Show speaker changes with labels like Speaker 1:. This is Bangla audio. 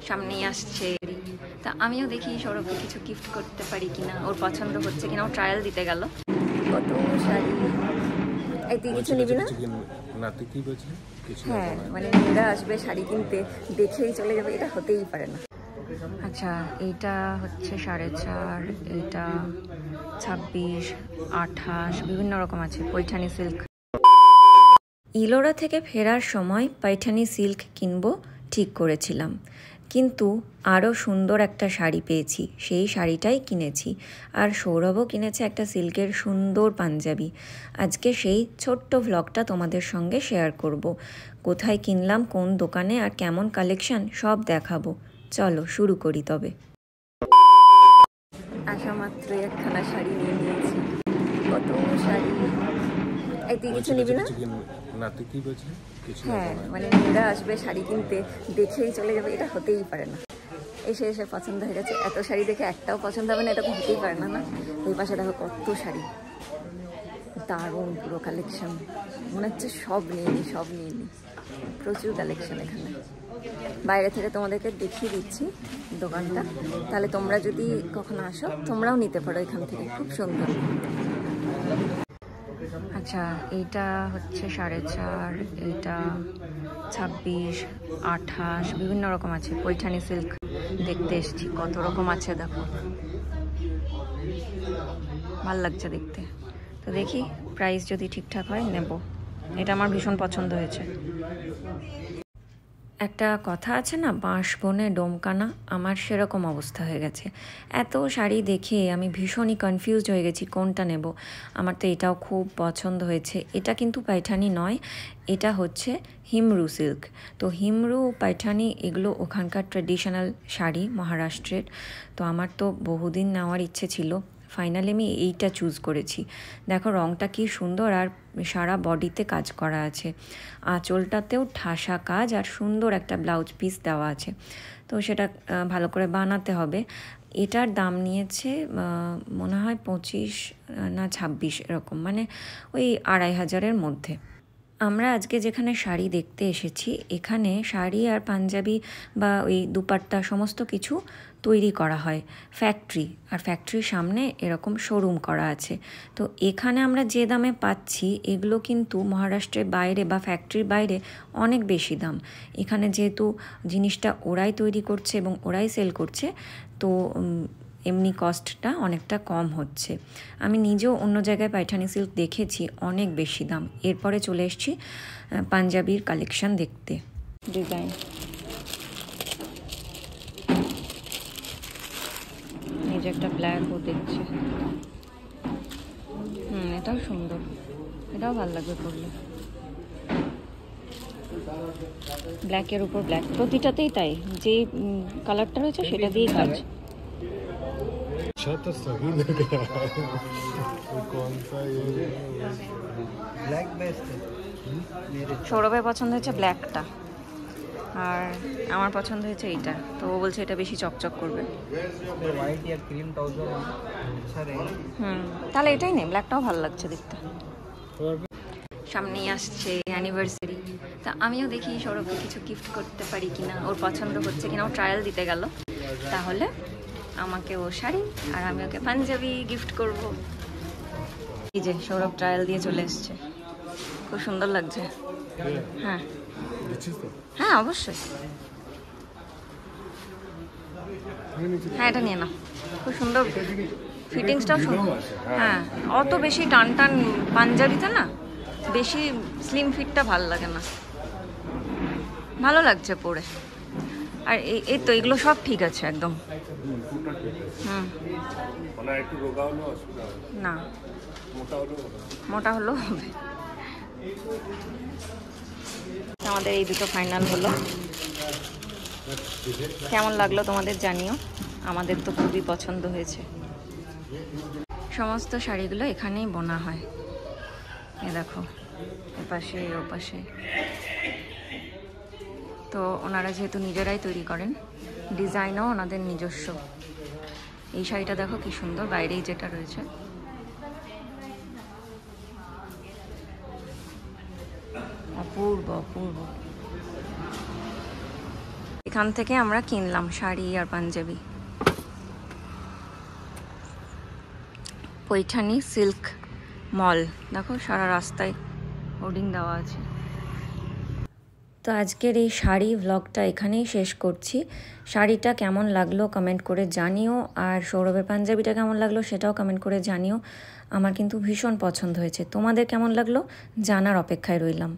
Speaker 1: সামনেই আসছে, তা আমিও দেখি সৌরভকে কিছু গিফট করতে পারি কিনা, ওর পছন্দ হচ্ছে কিনা। ও ট্রায়াল দিতে গেল। কত শাড়ি, এই তুই কিছু নিবি না? হ্যাঁ, মানে মেয়েরা আসবে শাড়ি কিনতে, দেখেই চলে যাবে, এটা হতেই পারে না। আচ্ছা, এইটা হচ্ছে 4.5, এইটা 26, 28, বিভিন্ন রকম আছে। পৈঠানি সিল্ক। ইলোরা থেকে ফেরার সময় পৈঠানি সিল্ক কিনবো ঠিক করেছিলাম, কিন্তু আরও সুন্দর একটা শাড়ি পেয়েছি, সেই শাড়িটাই কিনেছি। আর সৌরভও কিনেছে একটা সিল্কের সুন্দর পাঞ্জাবি। আজকে সেই ছোট্ট ভ্লগটা তোমাদের সঙ্গে শেয়ার করব। কোথায় কিনলাম, কোন দোকানে, আর কেমন কালেকশন সব দেখাবো। চলো শুরু করি তবে। আসা মাত্রই একখানা শাড়ি নিয়ে নিয়েছি। কত শাড়ি, এই তুই কিছু নিবি না? হ্যাঁ, মানে মেয়েরা আসবে শাড়ি কিনতে, দেখেই চলে যাবে, এটা হতেই পারে না। এসে এসে পছন্দ হয়ে গেছে। এত শাড়ি দেখে একটাও পছন্দ হবে না, এটা তো হতেই পারে না। না, ওই পাশে দেখো কত শাড়ি, দারুণ পুরো কালেকশন। মনে হচ্ছে সব নিয়ে নিই, সব নিয়ে নিই। প্রচুর কালেকশন এখানে। বাইরে থেকে তোমাদেরকে দেখিয়ে দিচ্ছি দোকানটা, তাহলে তোমরা যদি কখনো আসো তোমরাও নিতে পারো এখান থেকে, খুব সুন্দর। আচ্ছা, এইটা হচ্ছে 4.5, এইটা 26, 28, বিভিন্ন রকম আছে। পৈঠানি সিল্ক দেখতে এসছি, কত রকম আছে দেখো, ভাল লাগছে দেখতে। তো দেখি প্রাইস যদি ঠিকঠাক হয় নেব। এটা আমার ভীষণ পছন্দ হয়েছে। একটা কথা আছে না, বাঁশ বনে ডোমকানা, আমার সেরকম অবস্থা হয়ে গেছে। এত শাড়ি দেখে আমি ভীষণই কনফিউজড হয়ে গেছি কোনটা নেব। আমার তো এটাও খুব পছন্দ হয়েছে। এটা কিন্তু পাইঠানি নয়, এটা হচ্ছে হিমরু সিল্ক। তো হিমরু, পাইঠানি এগুলো ওখানকার ট্র্যাডিশনাল শাড়ি মহারাষ্ট্রের। তো আমার তো বহুদিন নেওয়ার ইচ্ছে ছিল, ফাইনালি আমি এইটা চুজ করেছি। দেখো রঙটা কি সুন্দর, আর সারা বডিতে কাজ করা আছে। আঁচলটাতেও ঠাসা কাজ, আর সুন্দর একটা ব্লাউজ পিস দেওয়া আছে। তো সেটা ভালো করে বানাতে হবে। এটার দাম নিয়েছে মনে হয় 25 না 26 এরকম, মানে ওই 2500-এর মধ্যে। আমরা আজকে যেখানে শাড়ি দেখতে এসেছি, এখানে শাড়ি আর পাঞ্জাবি বা ওই দুপাট্টা সমস্ত কিছু তৈরি করা হয় ফ্যাক্টরি, আর ফ্যাক্টরির সামনে এরকম শোরুম করা আছে। তো এখানে আমরা যে দামে পাচ্ছি, এগুলো কিন্তু মহারাষ্ট্রের বাইরে বা ফ্যাক্টরির বাইরে অনেক বেশি দাম। এখানে যেহেতু জিনিসটা ওরাই তৈরি করছে এবং ওরাই সেল করছে, তো এমনি কস্টটা অনেকটা কম হচ্ছে। আমি নিজেও অন্য জায়গায় পাইঠানি সিল্ক দেখেছি অনেক বেশি দাম। এরপরে চলে এসেছি পাঞ্জাবির কালেকশন দেখতে। ডিজাইন, এই যে একটা ব্ল্যাকও দেখছি, এটাও সুন্দর, এটাও ভালো লাগবে পরলে। ব্ল্যাকের উপর ব্ল্যাক, প্রতিটাতেই তাই, যে কালারটা রয়েছে সেটা দিয়েই কাজ।
Speaker 2: अच्छा तो सही लग रहा है। कौन सा ये
Speaker 3: ब्लैक बेस्ट है।
Speaker 1: সৌরভের পছন্দ হয়েছে ব্ল্যাকটা, আর আমার পছন্দ হয়েছে এইটা। তো ও বলছে এটা বেশি চকচক করবে।
Speaker 3: व्हाइट या क्रीम ट्राउजर अच्छा रहेगा।
Speaker 1: তাহলে এটাই নে, ব্ল্যাকটাও ভালো লাগছে দেখতে। সামনেই আসছে অ্যানিভার্সারি, তা আমিও দেখি সৌরভকে কিছু গিফট করতে পারি কিনা, ওর পছন্দ হচ্ছে কিনা। ও ট্রায়াল দিতে গেল, তাহলে আমাকে ও শাড়ি আর আমি ওকে পাঞ্জাবি গিফট করব। এই যে সৌরভ ট্রায়াল দিয়ে চলে এসছে, খুব সুন্দর লাগছে। হ্যাঁ হ্যাঁ অবশ্যই, হ্যাঁ এটা নিয়ে নাও, খুব সুন্দর ফিটিংসটাও সুন্দর। হ্যাঁ, অত বেশি টান টান পাঞ্জাবিতে না, বেশি স্লিম ফিটটা ভালো লাগে না, ভালো লাগছে পরে। আর এই তো এগুলো সব ঠিক আছে একদম। না, মোটা হলেও হবে। আমাদের এই দুটো ফাইনাল হলো। কেমন লাগলো তোমাদের জানিও, আমাদের তো খুবই পছন্দ হয়েছে। সমস্ত শাড়িগুলো এখানেই বোনা হয়, এ দেখো এপাশে ওপাশে। তো ওনারা যেহেতু নিজেরাই তৈরি করেন, ডিজাইনও ওনাদের নিজস্ব। এই শাড়িটা দেখো কি সুন্দর, বাইরেই যেটা রয়েছে। অপূর্ব অপূর্ব। এখান থেকে আমরা কিনলাম শাড়ি আর পাঞ্জাবি। পৈঠানি সিল্ক মল, দেখো সারা রাস্তায় হোর্ডিং দেওয়া আছে। তো আজকের এই শাড়ি ভ্লগটা এখানেই শেষ করছি। শাড়িটা কেমন লাগলো কমেন্ট করে জানিও, আর সৌরভের পাঞ্জাবিটা কেমন লাগলো সেটাও কমেন্ট করে জানিও। আমার কিন্তু ভীষণ পছন্দ হয়েছে। তোমাদের কেমন লাগলো জানার অপেক্ষায় রইলাম।